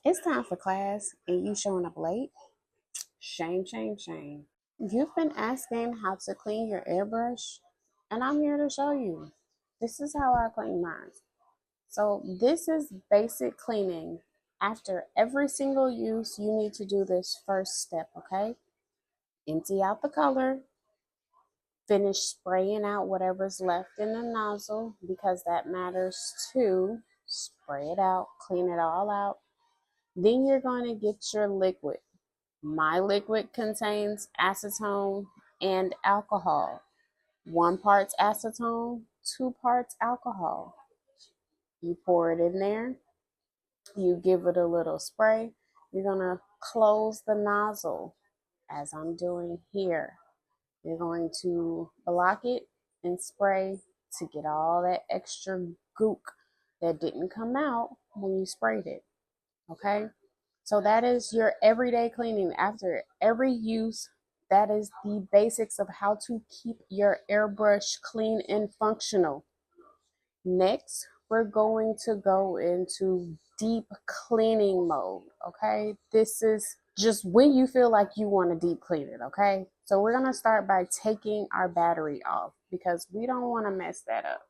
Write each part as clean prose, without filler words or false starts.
It's time for class and you showing up late? Shame, shame, shame. You've been asking how to clean your airbrush, and I'm here to show you. This is how I clean mine. So, this is basic cleaning. After every single use, you need to do this first step, okay? Empty out the color, finish spraying out whatever's left in the nozzle because that matters too. Spray it out, clean it all out. Then you're going to get your liquid. My liquid contains acetone and alcohol. 1 part acetone, 2 parts alcohol. You pour it in there. You give it a little spray. You're going to close the nozzle as I'm doing here. You're going to block it and spray to get all that extra gook that didn't come out when you sprayed it. Okay? So that is your everyday cleaning. After every use, that is the basics of how to keep your airbrush clean and functional. Next, we're going to go into deep cleaning mode, okay? This is just when you feel like you want to deep clean it, okay? So we're going to start by taking our battery off because we don't want to mess that up.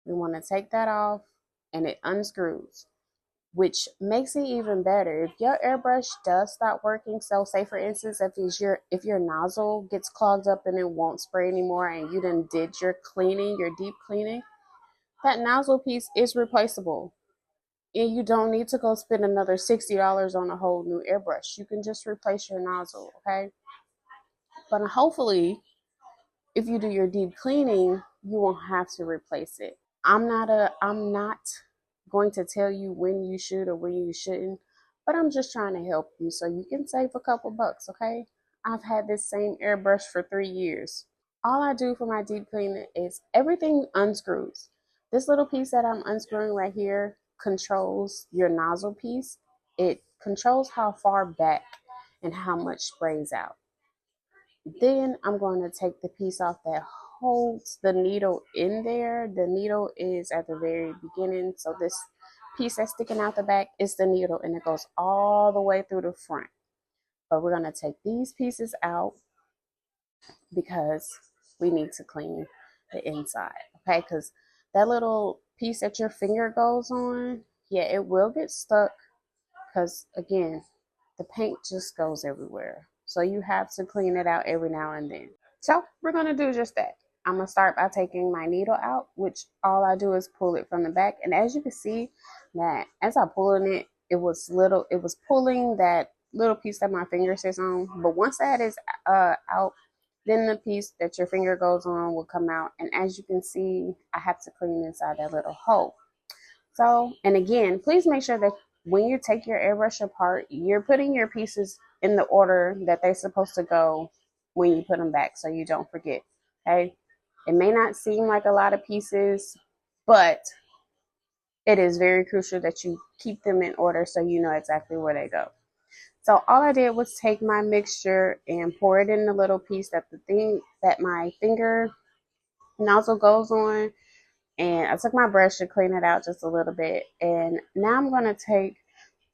We want to take that off and it unscrews, which makes it even better. If your airbrush does stop working, so say for instance, if your nozzle gets clogged up and it won't spray anymore and you done did your cleaning, your deep cleaning, that nozzle piece is replaceable. And you don't need to go spend another $60 on a whole new airbrush. You can just replace your nozzle, okay? But hopefully, if you do your deep cleaning, you won't have to replace it. I'm not going to tell you when you should or when you shouldn't, but I'm just trying to help you so you can save a couple bucks, okay? I've had this same airbrush for 3 years. All I do for my deep cleaning is everything unscrews. This little piece that I'm unscrewing right here controls your nozzle piece. It controls how far back and how much sprays out. Then I'm going to take the piece off that holds the needle in there. The needle is at the very beginning. So this piece that's sticking out the back is the needle and it goes all the way through the front. But we're going to take these pieces out because we need to clean the inside. Okay, because that little piece that your finger goes on, yeah, it will get stuck because again, the paint just goes everywhere. So you have to clean it out every now and then. So we're going to do just that. I'm going to start by taking my needle out, which all I do is pull it from the back. And as you can see that as I'm pulling it, it was pulling that little piece that my finger sits on. But once that is out, then the piece that your finger goes on will come out. And as you can see, I have to clean inside that little hole. So, and again, please make sure that when you take your airbrush apart, you're putting your pieces in the order that they're supposed to go when you put them back so you don't forget. Okay? It may not seem like a lot of pieces, but it is very crucial that you keep them in order so you know exactly where they go. So all I did was take my mixture and pour it in the little piece that my finger nozzle goes on. And I took my brush to clean it out just a little bit. And now I'm going to take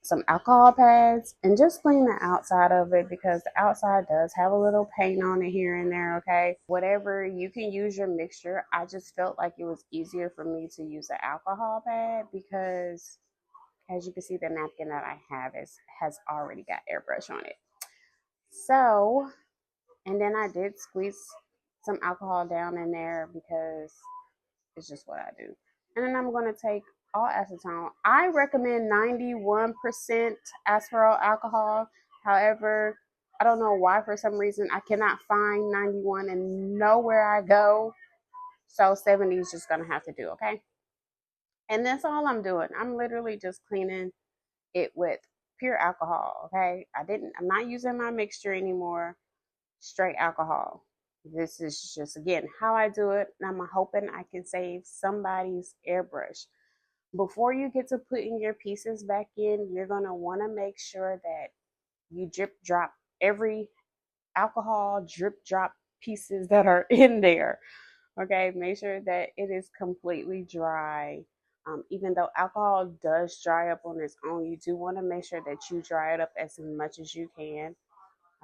some alcohol pads and just clean the outside of it because the outside does have a little paint on it here and there, okay? Whatever, you can use your mixture. I just felt like it was easier for me to use the alcohol pad because as you can see, the napkin that I have has already got airbrush on it. So, and then I did squeeze some alcohol down in there because it's just what I do. And then I'm going to take all acetone. I recommend 91% acetyl alcohol. However, I don't know why for some reason I cannot find 91 and nowhere I go. So 70 is just going to have to do, okay? And that's all I'm doing. I'm literally just cleaning it with pure alcohol, okay? I'm not using my mixture anymore. Straight alcohol. This is just, again, how I do it. And I'm hoping I can save somebody's airbrush. Before you get to putting your pieces back in, you're going to want to make sure that you drip drop every alcohol drip drop pieces that are in there. Okay, make sure that it is completely dry Even though alcohol does dry up on its own, you do want to make sure that you dry it up as much as you can.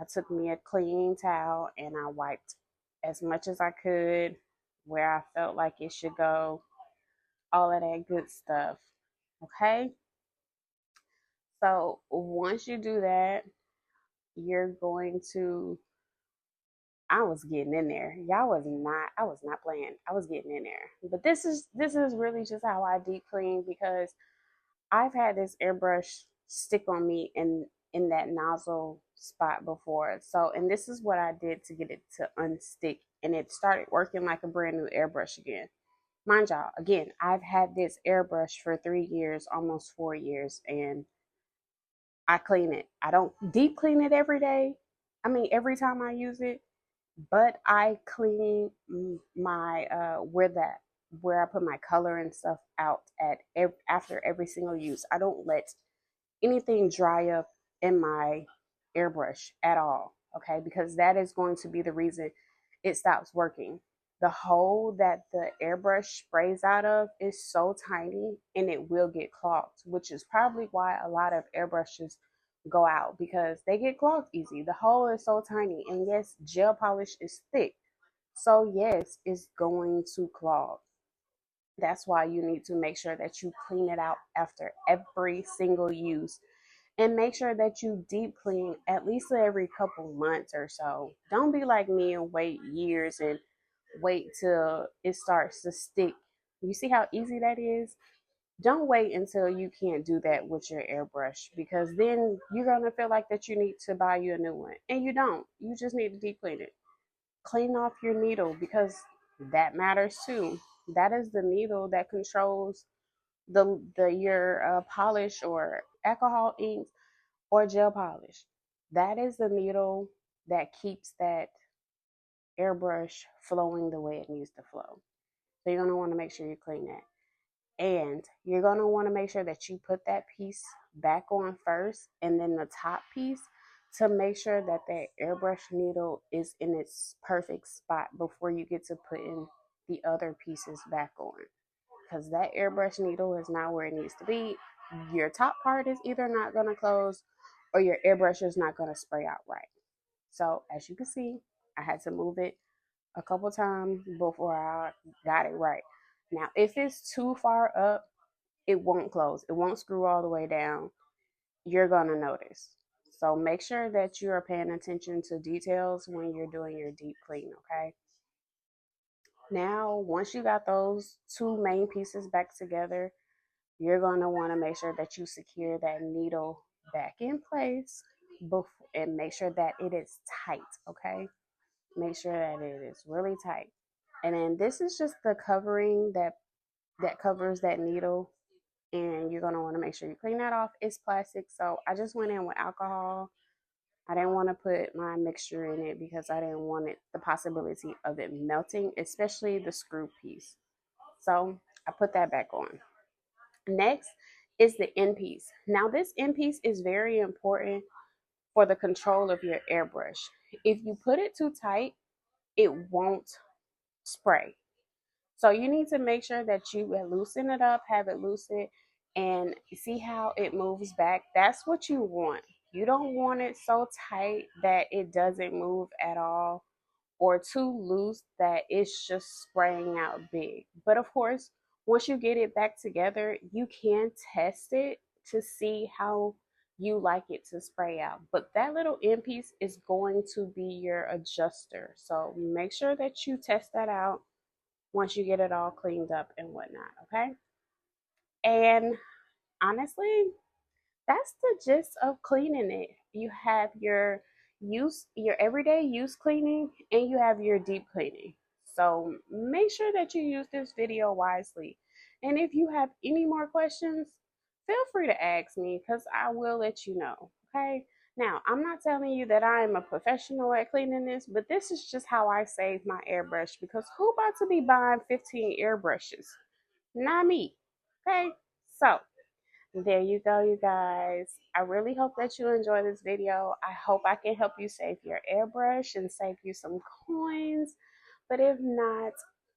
I took me a clean towel and I wiped as much as I could where I felt like it should go, all of that good stuff. Okay? So once you do that, you're going to I was getting in there. I was not playing. I was getting in there. But this is really just how I deep clean because I've had this airbrush stick on me in that nozzle spot before. So, and this is what I did to get it to unstick, and it started working like a brand new airbrush again. Mind y'all, again, I've had this airbrush for 3 years, almost 4 years, and I clean it. I don't deep clean it every day. I mean, every time I use it, but I clean my where I put my color and stuff out after every single use. I don't let anything dry up in my airbrush at all, okay? Because that is going to be the reason it stops working. The hole that the airbrush sprays out of is so tiny and it will get clogged, which is probably why a lot of airbrushes go out because they get clogged easy. The hole is so tiny, and yes, gel polish is thick. So yes, it's going to clog. That's why you need to make sure that you clean it out after every single use and make sure that you deep clean at least every couple months or so. Don't be like me and wait years and wait till it starts to stick. You see how easy that is? Don't wait until you can't do that with your airbrush because then you're going to feel like that you need to buy you a new one. And you don't. You just need to deep clean it. Clean off your needle because that matters too. That is the needle that controls the your polish or alcohol inks or gel polish. That is the needle that keeps that airbrush flowing the way it needs to flow. So you're going to want to make sure you clean that. And you're going to want to make sure that you put that piece back on first and then the top piece to make sure that that airbrush needle is in its perfect spot before you get to putting the other pieces back on. Because that airbrush needle is not where it needs to be. Your top part is either not going to close or your airbrush is not going to spray out right. So as you can see, I had to move it a couple times before I got it right. Now, if it's too far up, it won't close. It won't screw all the way down. You're going to notice. So make sure that you are paying attention to details when you're doing your deep clean, okay? Now, once you got those two main pieces back together, you're going to want to make sure that you secure that needle back in place and make sure that it is tight, okay? Make sure that it is really tight. And then this is just the covering that covers that needle, and you're going to want to make sure you clean that off. It's plastic, so I just went in with alcohol. I didn't want to put my mixture in it because I didn't want the possibility of it melting, especially the screw piece. So I put that back on. Next is the end piece. Now this end piece is very important for the control of your airbrush. If you put it too tight, it won't spray. So you need to make sure that you loosen it up, have it loosen, and see how it moves back. That's what you want. You don't want it so tight that it doesn't move at all, or too loose that it's just spraying out big. But of course, once you get it back together, you can test it to see how you like it to spray out. But that little end piece is going to be your adjuster. So make sure that you test that out once you get it all cleaned up and whatnot, okay? And honestly, that's the gist of cleaning it. You have your everyday use cleaning, and you have your deep cleaning. So make sure that you use this video wisely. And if you have any more questions, feel free to ask me because I will let you know. Okay. Now, I'm not telling you that I am a professional at cleaning this, but this is just how I save my airbrush because who about to be buying 15 airbrushes? Not me. Okay. So there you go, you guys. I really hope that you enjoy this video. I hope I can help you save your airbrush and save you some coins. But if not,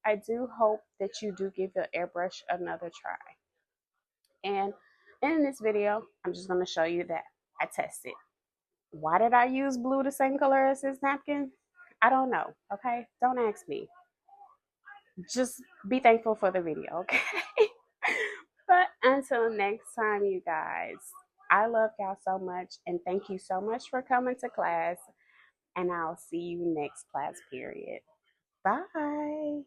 I do hope that you do give your airbrush another try. And in this video, I'm just going to show you that I tested. Why did I use blue the same color as this napkin? I don't know, okay? Don't ask me. Just be thankful for the video, okay? But until next time, you guys, I love y'all so much, and thank you so much for coming to class, and I'll see you next class period. Bye.